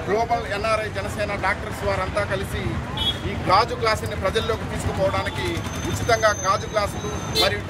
Global NRI Janasena doctors వారంతా కలిసి ఈ గాజు గ్లాసుని ప్రజల్లోకి తీసుకుపోవడానికి ఉచితంగా గాజు గ్లాసులు మరియు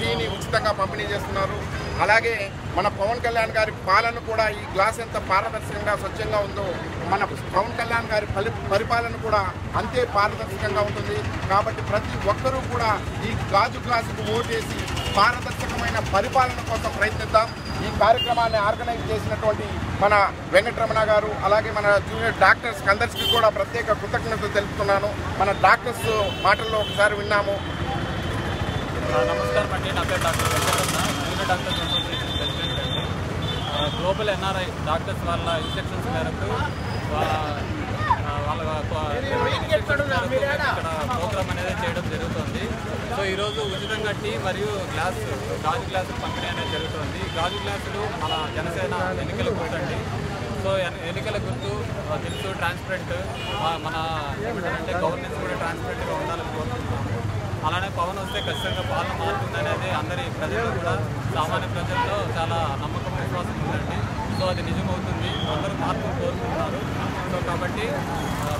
టీని ఉచితంగా పంపిణీ చేస్తున్నారు. అలాగే మన పవన్ కళ్యాణ్ గారి పాలన కూడా ఈ గ్లాస్ ఎంత పారదర్శకంగా స్వచ్ఛంగా ఉందో మన పవన్ కళ్యాణ్ గారి పరిపాలన కూడా అంతే పారదర్శకంగా ఉంటుంది. కాబట్టి ప్రతి ఒక్కరూ కూడా ఈ గాజు గ్లాసుకు ఓటేసి పారదర్శకమైన పరిపాలన కోసం ప్రయత్నిద్దాం. ఈ కార్యక్రమాన్ని ఆర్గనైజ్ చేసినటువంటి మన వెంకటరమణ గారు అలాగే మన జూనియర్ డాక్టర్స్ అందరికీ కూడా ప్రత్యేక కృతజ్ఞతలు తెలుపుతున్నాను. మన డాక్టర్స్ మాటల్లో ఒకసారి విన్నాము. నమస్కారం అండి, నా పేరు doctor Venkataramana, junior doctors association president అండి. గ్లోబల్ ఎన్ఆర్ఐ డాక్టర్స్ వాళ్ళ ఇన్స్ట్రక్షన్స్ మేరకు ఇక్కడ ప్రోగ్రామ్ అనేది చేయడం జరుగుతుంది. సో ఈరోజు ఉచితంగా టీ మరియు గాజు గ్లాసులు పంపిణీ అనేది జరుగుతుంది. గాజు గ్లాసులు మన జనసేన ఎన్నికల గుర్తండి. సో ఎన్నికల గుర్తు తెలుసు, ట్రాన్స్పరెంట్, మన ఏమిటంటే గవర్నెన్స్ కూడా ట్రాన్స్పరెంట్గా ఉండాలని కోరుకుంటున్నాము. అలానే పవన్ వస్తే ఖచ్చితంగా పాలన మారుతుంది అనేది అందరి ప్రజల్లో కూడా, సామాన్య ప్రజల్లో చాలా నమ్మకం, విశ్వాసం ఉందండి. సో అది నిజమవుతుంది, అందరూ మార్పు కోరుకుంటున్నారు. సో కాబట్టి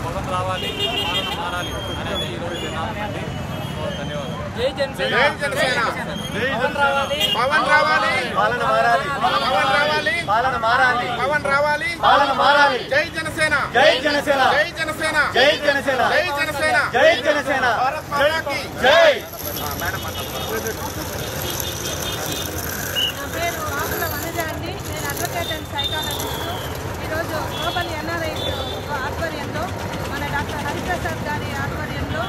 పవన్ రావాలి, పాలన మారాలి అనేది ఈరోజు విన్నాను అండి. సో ధన్యవాదాలు. జై జనసేన, పవన్ రావాలి, పవన్ రావాలి, పాలన మారాలి, పవన్ రావాలి, పాలన మారాలి, పవన్ రావాలి, పాలన మారాలి. జై జనసేన, జై జనసేన, జై జనసేన, జై జనసేన, జై జనసేన, జై జనసేన, భారత్ మాతాకి జై. నా పేరు ఆకుల వనజ అండి. నేను అడ్వకేట్ అండ్ సైకాలజిస్ట్. ఈరోజు గ్లోబల్ ఎన్ఆర్ఐ ఆధ్వర్యంలో మన డాక్టర్ హరిప్రసాద్ గారి ఆధ్వర్యంలో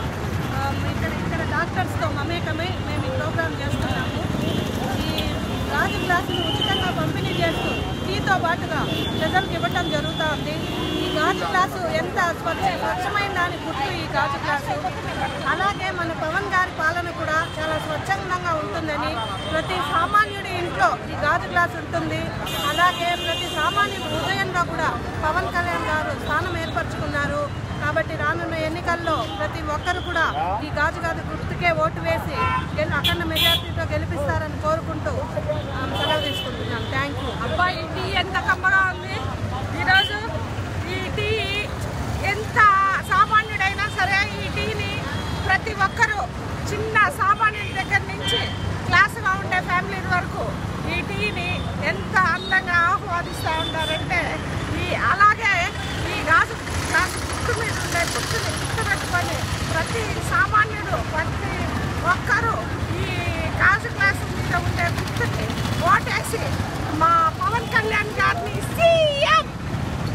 ఇక్కడ డాక్టర్స్తో మమేకమై మేము ఈ ప్రోగ్రాం చేస్తున్నాము. ఈ గాజు గ్లాసులు ఉచితంగా పంపిణీ చేస్తూ టీతో పాటుగా ప్రజలకు ఇవ్వటం జరుగుతూ ఉంది. ఈ గాజు గ్లాసు ఎంత స్వచ్ఛమైన దాని గుర్తు ఈ గాజు గ్లాసు. అలాగే మన పవన్ గారి పాలన కూడా చాలా స్వచ్ఛందంగా ఉంటుందని, ప్రతి సామాన్యుడి ఇంట్లో ఈ గాజు గ్లాస్ ఉంటుంది. అలాగే ప్రతి సామాన్యుడి హృదయంలో కూడా పవన్ కళ్యాణ్ గారు స్థానం ఏర్పరచుకున్నారు. కాబట్టి రానున్న ఎన్నికల్లో ప్రతి ఒక్కరు కూడా ఈ గాజు గుర్తుకే ఓటు వేసి అఖండ మెజార్టీతో గెలిపిస్తారని కోరుకుంటూ సెలవు తీసుకుంటున్నాను. Thank you. అబ్బాయి టీ ఎంత కమ్మగా ఉంది. ఈరోజు ఈ టీ ఎంత సామాన్యుడైనా సరే ఈ టీని ప్రతి ఒక్కరూ చిన్న సామాన్యుడి దగ్గర నుంచి క్లాసుగా ఉండే ఫ్యామిలీ వరకు ఈ టీని ఎంత అందంగా ఆహ్వాదిస్తూ ఉంటారంటే, అలాగే ఈ గాజు గుర్తు మీద ఉండే గుర్తుని గుర్తుపెట్టుకొని ప్రతి సామాన్యుడు, ప్రతి ఒక్కరూ ఈ గాజు గ్లాసు మీద ఉండే గుర్తుని ఓటేసి మా పవన్ కళ్యాణ్ గారిని సీఎం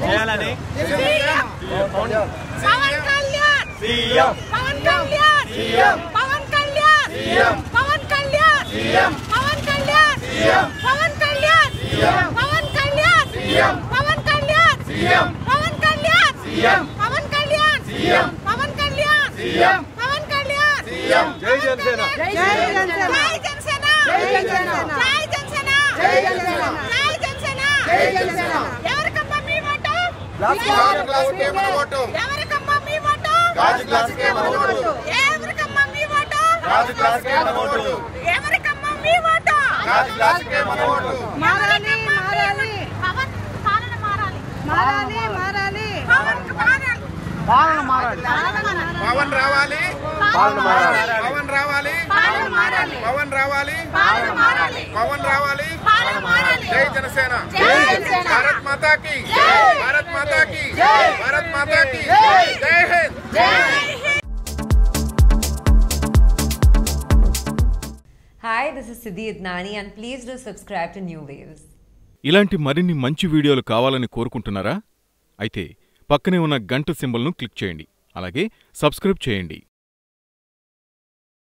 చేయాలని, Pawan Kalyan CM, Pawan Kalyan CM, Pawan Kalyan CM, Pawan Kalyan CM, Pawan Kalyan CM, Pawan Kalyan CM, Pawan Kalyan CM, Pawan Kalyan CM, Pawan Kalyan CM, Pawan Kalyan CM, Pawan Kalyan CM, Pawan Kalyan CM. జై జనసేన, జై జనసేన, జై జనసేన, జై జనసేన, జై జనసేన, జై జనసేన, జై జనసేన, జై జనసేన. ఎవరికమ్మా మీ ఓటు? గాజు గ్లాసుకే మన ఓటు, ఎవరికమ్మా మీ ఓటు? గాజు గ్లాసుకే మన ఓటు, ఎవరికమ్మా మీ ఓటు? గాజు గ్లాసుకే మన ఓటు, ఎవరికమ్మా మీ ఓటు? గాజు గ్లాసుకే మన ఓటు. మారాలి, మారాలి, పవన్ పాలన మారాలి, మారాలి, మారాలి, పవన్ మారాలి, పాలన మారాలి, పవన్ రావాలి, పాలన మారాలి, పవన్ రావాలి, పాలన మారాలి, పవన్ రావాలి, పాలన మారాలి, పవన్ రావాలి, పాలన మారాలి. జై జనసేన, జై జనసేన. భారత్ మాతాకి, భారత్ మాతాకి, భారత్ మాతాకి, జై Hind. Hi, this is Siddhi Idnani and please do subscribe to New Waves. ఇలాంటి మరిన్ని మంచి వీడియోలు కావాలని కోరుకుంటున్నారా? అయితే పక్కనే ఉన్న గంట సింబల్ను క్లిక్ చేయండి. అలాగే సబ్స్క్రైబ్ చేయండి.